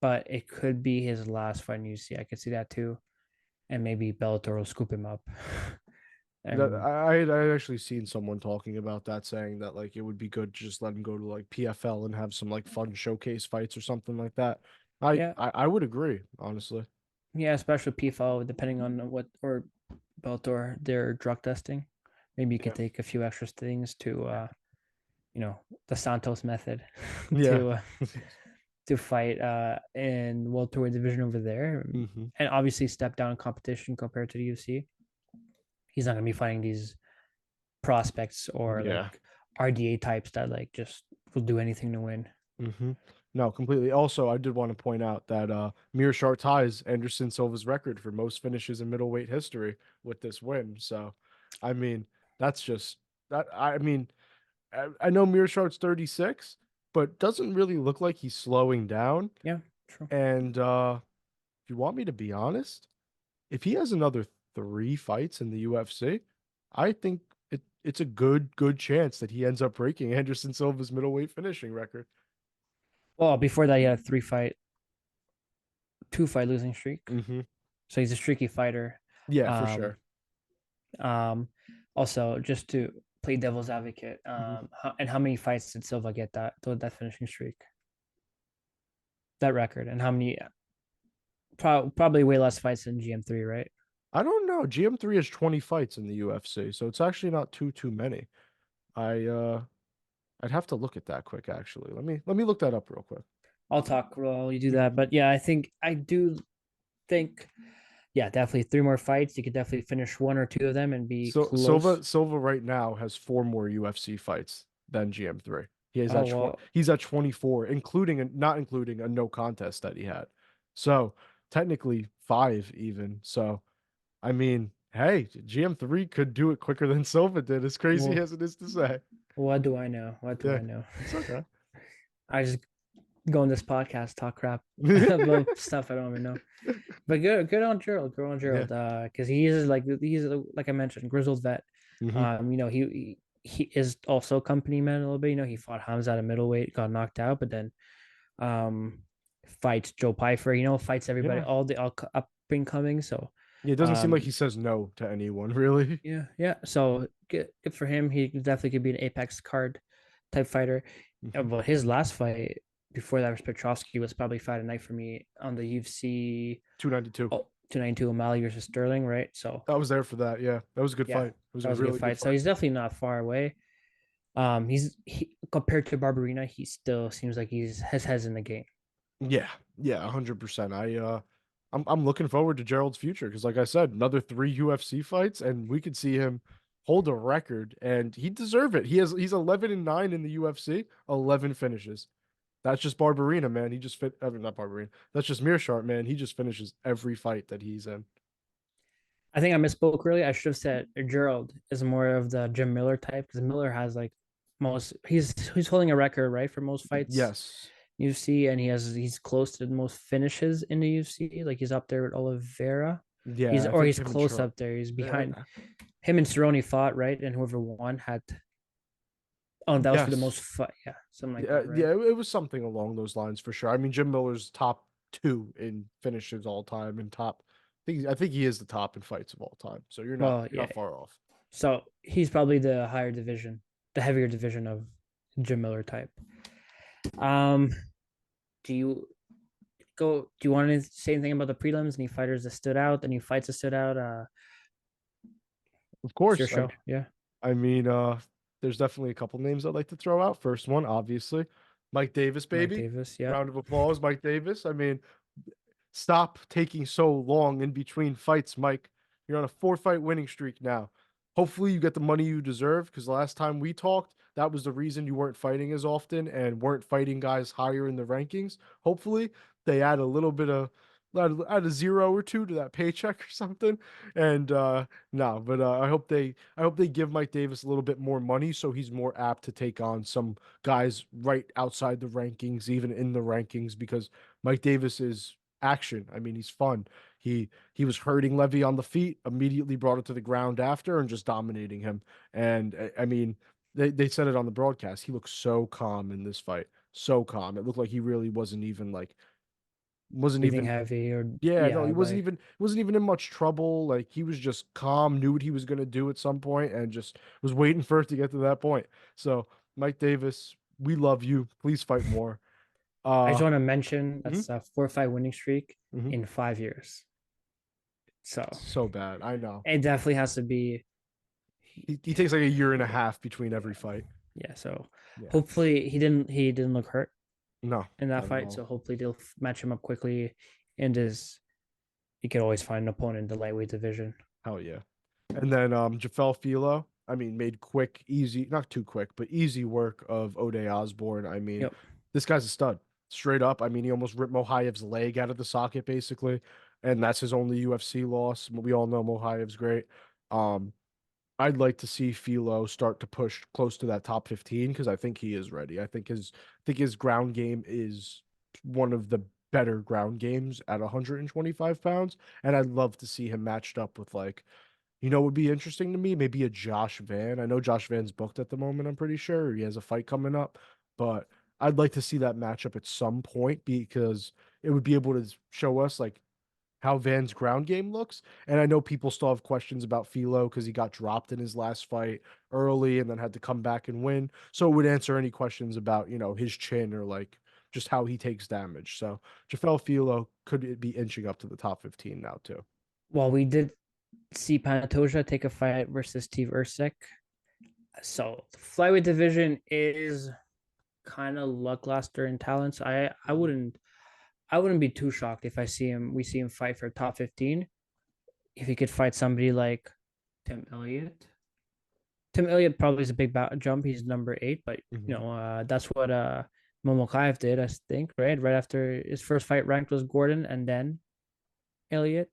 but it could be his last fight in UFC. I could see that too, and maybe Bellator will scoop him up. I actually seen someone talking about that, saying that like it would be good to just let him go to like PFL and have some like fun showcase fights or something like that. Yeah, I would agree, honestly. yeah, especially PFL, depending on what or Bellator their drug testing. Maybe you can Yeah. take a few extra things to, the Santos method Yeah. to fight in welterweight division over there, Hmm. and obviously step down in competition compared to the UFC. He's not gonna be fighting these prospects or Yeah. like RDA types that like just will do anything to win. Hmm. No, completely. Also, I did want to point out that Mearshart ties Anderson Silva's record for most finishes in middleweight history with this win. So, I mean, that's just that. I mean, I know Mearshart's 36, but doesn't really look like he's slowing down. Yeah, true. And if you want me to be honest, if he has another 3 fights in the UFC, I think it's a good chance that he ends up breaking Anderson Silva's middleweight finishing record. Well, before that, he had a 2 fight losing streak. Hmm. So he's a streaky fighter. Yeah, for Um, sure. Also, just to play devil's advocate, Mhm. how many fights did Silva get that finishing streak, that record, and how many? Probably way less fights than GM3, right? I don't know. GM3 has 20 fights in the UFC, so it's actually not too many. I'd have to look at that quick actually. Let me look that up real quick. I'll talk while you do that, Mhm. but yeah, I do think, yeah, definitely 3 more fights. You could definitely finish 1 or 2 of them and be So close. Silva right now has 4 more UFC fights than GM3. Oh well, He's at 24, including not including a no contest that he had. So technically 5 even. So I mean, hey, GM3 could do it quicker than Silva did, as crazy well, as it is to say. what do I know? What do Yeah, I know? it's okay. I just go on this podcast, talk crap about stuff I don't even know. But good on Gerald, good on Yeah. Gerald. Because he's like I mentioned, grizzled vet. Hmm. He is also a company man a little bit. He fought Hamza at a middleweight, got knocked out, but then um fights Joe Pyfer. Fights everybody, Yeah. all the up and coming. So Yeah, it doesn't seem like um he says no to anyone, really. yeah. So good for him. He definitely could be an Apex card type fighter. Hmm. But his last fight before that was Petrovsky was probably fight a night for me on the UFC 292. 292 O'Malley versus Sterling, right? So I was there for that. Yeah, that was a good yeah, fight. It was that a was a good really good fight. So fight. he's definitely not far away. He compared to Barberina, he still seems like his head's in the game. Yeah, yeah, 100%. I'm looking forward to Gerald's future because, like I said, another 3 UFC fights, and we could see him hold a record, and he deserve it. He's 11-9 in the UFC, 11 finishes. That's just Barberina, man. He just fit. I mean, not Barberina. That's just Mearshart, man. He just finishes every fight that he's in. I think I misspoke earlier. I should have said Gerald is more of the Jim Miller type because Miller has like most. He's holding a record, right, for most fights Yes. UFC, and he's close to the most finishes in the UFC. Like he's up there with Oliveira. Yeah, I think He's him and close Charles. up there. He's behind him and Cerrone fought, right, and whoever won had. Oh, that was for the most Yes. fight. Yeah, something like Yeah, that, right? yeah, it was something along those lines for sure. I mean, Jim Miller's top 2 in finishes all time, and top. I think he is the top in fights of all time. So Well, you're yeah. not far off. So he's probably the higher division, the heavier division of Jim Miller type. Um, do you do you want to say anything about the prelims? Any fighters that stood out? Any fights that stood out? Of It's your course, show. Yeah. I mean, there's definitely a couple names I'd like to throw out. First one, obviously, Mike Davis, Mike baby. Davis. Yeah. Round of applause, Mike Davis. I mean, stop taking so long in between fights, Mike. You're on a 4-fight winning streak now. Hopefully, you get the money you deserve because the last time we talked, that was the reason you weren't fighting as often and weren't fighting guys higher in the rankings. Hopefully, they add a little bit of add a zero or two to that paycheck or something. And no, but I hope they give Mike Davis a little bit more money so he's more apt to take on some guys right outside the rankings, even in the rankings, because Mike Davis is action. I mean, he's fun. He was hurting Levy on the feet, immediately brought it to the ground after, and just dominating him. And I mean, they said it on the broadcast. He looked so calm in this fight, so calm. It looked like he really wasn't Breathing even heavy or yeah, no, he yeah, like wasn't even in much trouble. Like he was just calm, knew what he was gonna do at some point, and just was waiting for it to get to that point. So Mike Davis, we love you. Please fight more. I just Uh want to mention mhm, that's a 4-5 winning streak mhm. in 5 years. So So bad. I know. it definitely has to be He takes like a year and a half between every fight. yeah. So Yeah. hopefully he didn't look hurt No, in that not at fight. So all. hopefully they'll match him up quickly and his he could always find an opponent in the lightweight division. Hell yeah. And then Jafel Filo, I mean, made quick, easy, not too quick, but easy work of Ode Osborne. I mean, Yep. this guy's a stud. Straight up. I mean, he almost ripped Mohaev's leg out of the socket, basically. And that's his only UFC loss. We all know Mohaev's great. Um, I'd like to see Filo start to push close to that top 15 because I think he is ready. I think his ground game is one of the better ground games at 125 pounds. And I'd love to see him matched up with like would be interesting to me? Maybe a Josh Van. I know Josh Van's booked at the moment, I'm pretty sure. He has a fight coming up, but I'd like to see that matchup at some point because it would be able to show us like how Van's ground game looks. And I know people still have questions about Philo because he got dropped in his last fight early and then had to come back and win. So it would answer any questions about, his chin or like just how he takes damage. So Jafel Philo could be inching up to the top 15 now too. Well, we did see Pantoja take a fight versus Steve Ercik. So the flyweight division is kind of lackluster in talents. I wouldn't be too shocked if we see him fight for top 15. If he could fight somebody like Tim Elliott. Tim Elliott probably is a big jump. He's number 8, but Mhm. that's what Momokaev did, I think, right? Right after his first fight ranked was Gordon and then Elliott.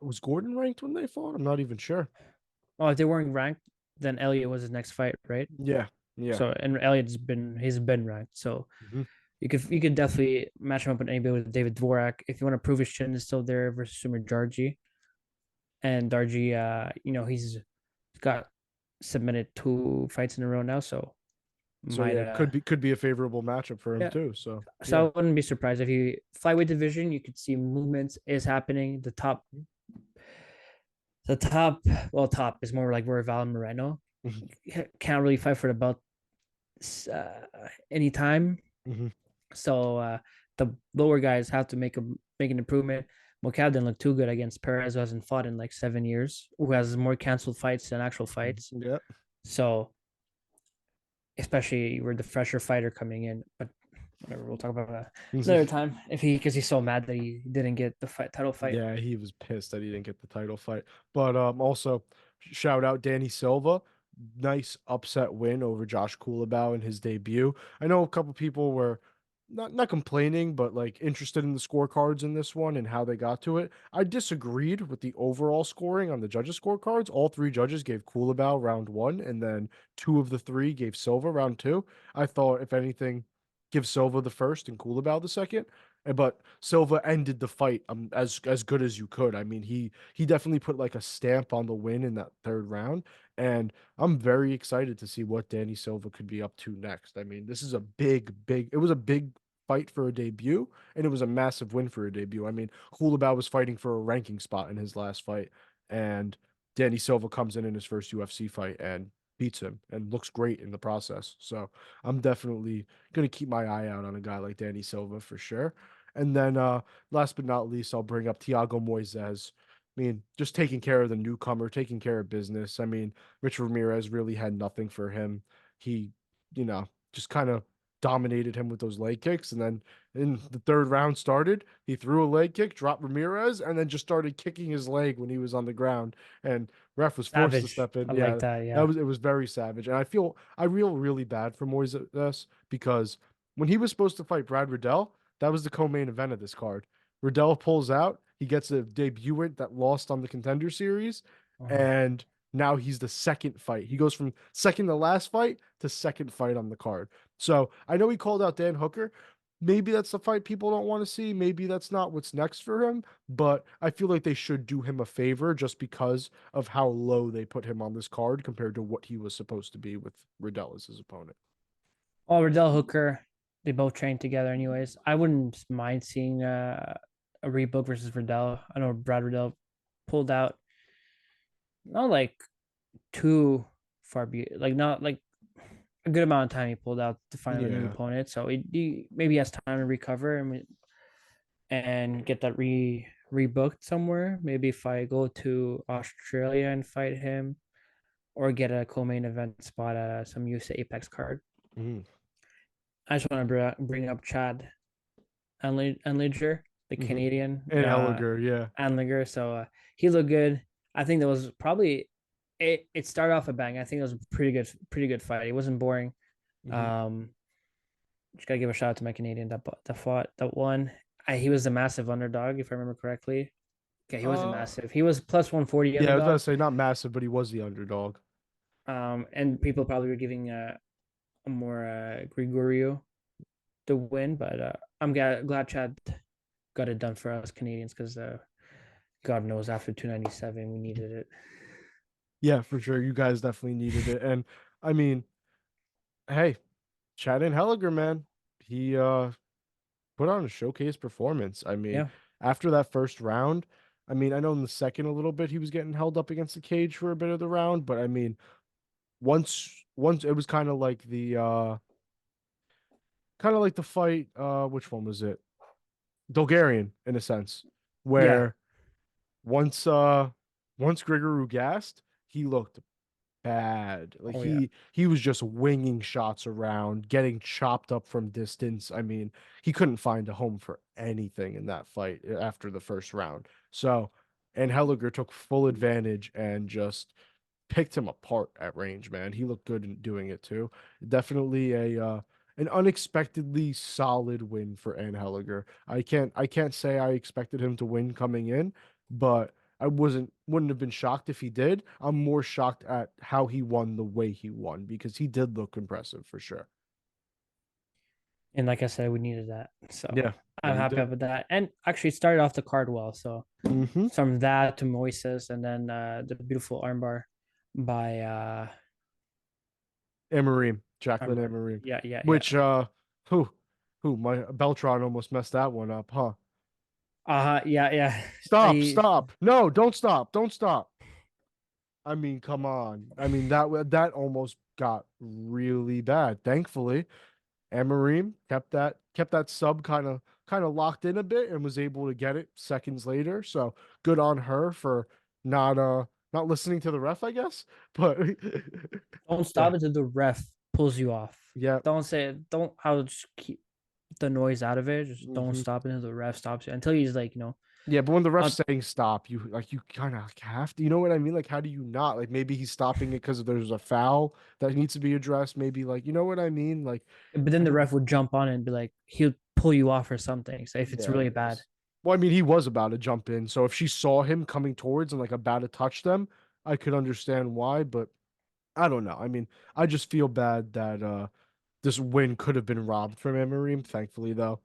Was Gordon ranked when they fought? I'm not even sure. Oh, if they weren't ranked, then Elliott was his next fight, right? Yeah, yeah. So and he's been ranked. So Mhm. you could definitely match him up with anybody with David Dvorak if you want to prove his chin is still there versus Sumir Darji. And Darji, he's got submitted 2 fights in a row now, so So might yeah, could be a favorable matchup for him yeah. too. So So yeah. I wouldn't be surprised if he flyweight division. You could see movements is happening. The top, well, top is more like Royval Moreno. Mhm. Can't really fight for the belt anytime. Mhm. So the lower guys have to make an improvement. Mokav didn't look too good against Perez, who hasn't fought in like 7 years, who has more canceled fights than actual fights. Yeah. So especially with the fresher fighter coming in, but whatever, we'll talk about that another time. Because he's so mad that he didn't get the title fight. Yeah, he was pissed that he didn't get the title fight. But also shout out Danny Silva. Nice upset win over Josh Kulabau in his debut. I know a couple people were not complaining, but like interested in the scorecards in this one and how they got to it. I disagreed with the overall scoring on the judges' scorecards. All 3 judges gave Kulabau round 1, and then 2 of the 3 gave Silva round 2. I thought, if anything, give Silva the first and Kulabau the second. But Silva ended the fight as good as you could. I mean, he definitely put like a stamp on the win in that 3rd round, and I'm very excited to see what Danny Silva could be up to next. I mean, this is a it was a big fight for a debut, and it was a massive win for a debut. I mean, Hulabau was fighting for a ranking spot in his last fight, and Danny Silva comes in his first UFC fight and beats him and looks great in the process. So I'm definitely gonna keep my eye out on a guy like Danny Silva for sure. And then last but not least, I'll bring up Thiago Moises. I mean, just taking care of the newcomer, taking care of business. I mean, Rich Ramirez really had nothing for him. He, just kind of dominated him with those leg kicks. And then in the 3rd round started, he threw a leg kick, dropped Ramirez, and then just started kicking his leg when he was on the ground. And ref was forced to Savage. step in. I like Yeah, that. Yeah. it was very savage. And I feel really bad for Moises because when he was supposed to fight Brad Riddell, that was the co-main event of this card. Riddell pulls out. He gets a debutant that lost on the Contender Series, and now he's the second fight. He goes from second to last fight to second fight on the card. So I know he called out Dan Hooker. Maybe that's the fight people don't want to see. Maybe that's not what's next for him, but I feel like they should do him a favor just because of how low they put him on this card compared to what he was supposed to be with Riddell as his opponent. Oh, Riddell Hooker, they both trained together anyways. I wouldn't mind seeing a rebook versus Riddell. I know Brad Riddell pulled out not like too far, like not like a good amount of time he pulled out to find a new opponent. So he maybe has time to recover and get that rebooked somewhere. Maybe if I go to Australia and fight him, or get a co-main event spot at some UFC Apex card. I just want to bring up Chad Anliger, the Canadian. And Elliger, yeah. Anliger. So he looked good. I think that was probably it started off a bang. I think it was a pretty good fight. It wasn't boring. Just gotta give a shout out to my Canadian that fought that won. He was a massive underdog, if I remember correctly. Okay, he wasn't massive. He was plus 140. Yeah, I was about to say not massive, but he was the underdog. And people probably were giving a more Gregorio the win, but I'm glad Chad got it done for us Canadians because God knows after 297 we needed it. Yeah, for sure. You guys definitely needed it. And I mean, hey, Chad and Helliger, man, he put on a showcase performance. I mean, after that first round, I mean, I know in the second a little bit he was getting held up against the cage for a bit of the round, but I mean, once it was kind of like the fight, which one was it? Bulgarian, in a sense, where once Grigory gassed, he looked bad. Like he was just winging shots around, getting chopped up from distance. I mean, he couldn't find a home for anything in that fight after the first round. So, and Helliger took full advantage and just picked him apart at range, man. He looked good in doing it too. Definitely an unexpectedly solid win for Ann Helliger. I can't say I expected him to win coming in, but I wouldn't have been shocked if he did. I'm more shocked at how he won the way he won because he did look impressive for sure. And like I said, we needed that. So yeah, I'm happy with that. And actually started off the card well. So from that to Moises and then the beautiful armbar by Emerim, Jacqueline Emerim. Yeah. Which who my Beltron almost messed that one up, huh? Yeah. Stop. No, don't stop. I mean, come on. I mean, that almost got really bad. Thankfully, Emerim kept that sub kind of locked in a bit and was able to get it seconds later. So good on her for not listening to the ref, I guess. But don't stop until the ref pulls you off. Yeah. I'll just keep the noise out of it. Just don't stop until the ref stops you. Until he's like, Yeah, but when the ref's saying stop, you kind of have to. You know what I mean? Like, how do you not? Like, maybe he's stopping it because there's a foul that needs to be addressed. Maybe you know what I mean? Like, but then the ref would jump on it and be like, he'll pull you off or something. So if it's really bad. Well, I mean, he was about to jump in. So if she saw him coming towards and about to touch them, I could understand why. But I don't know. I mean, I just feel bad that this win could have been robbed from Emerim. Thankfully, though,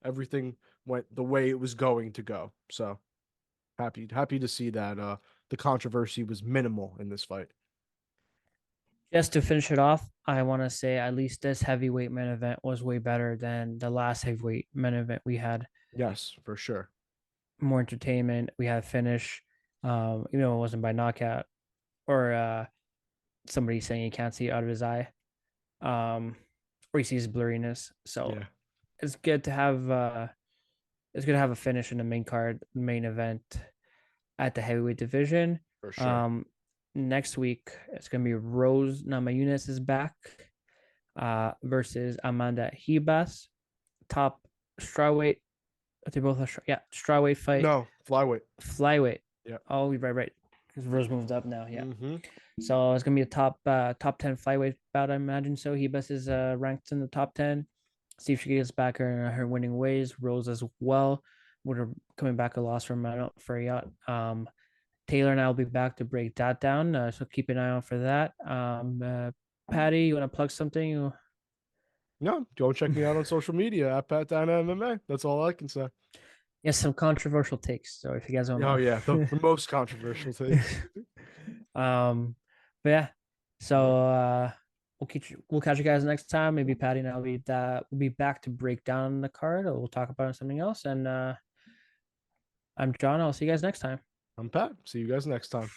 everything went the way it was going to go. So happy to see that the controversy was minimal in this fight. Just to finish it off, I want to say at least this heavyweight main event was way better than the last heavyweight main event we had. Yes, for sure. More entertainment. We had a finish. Even though it wasn't by knockout or somebody saying he can't see out of his eye. Or he sees blurriness. So it's good to have a finish in the main event at the heavyweight division. For sure. Next week it's gonna be Rose Namajunas is back versus Amanda Ribas, top strawweight. They both are strawweight fight. No, flyweight. Yeah. Oh, right. Because Rose moved up now. Yeah. So it's gonna be a top 10 flyweight bout, I imagine. So Ribas is ranked in the top 10. See if she gets back her winning ways. Rose as well. we're coming back a loss from Freyot. Taylor and I will be back to break that down. So keep an eye out for that. Patty, you want to plug something? No, go check me out on social media at Pat Dana MMA. That's all I can say. Yes, some controversial takes. So if you guys don't know. Oh yeah, the most controversial thing. But yeah, so we'll catch you guys next time. Maybe Patty and I'll we'll be back to break down the card, or we'll talk about something else. And I'm John. I'll see you guys next time. I'm Pat. See you guys next time.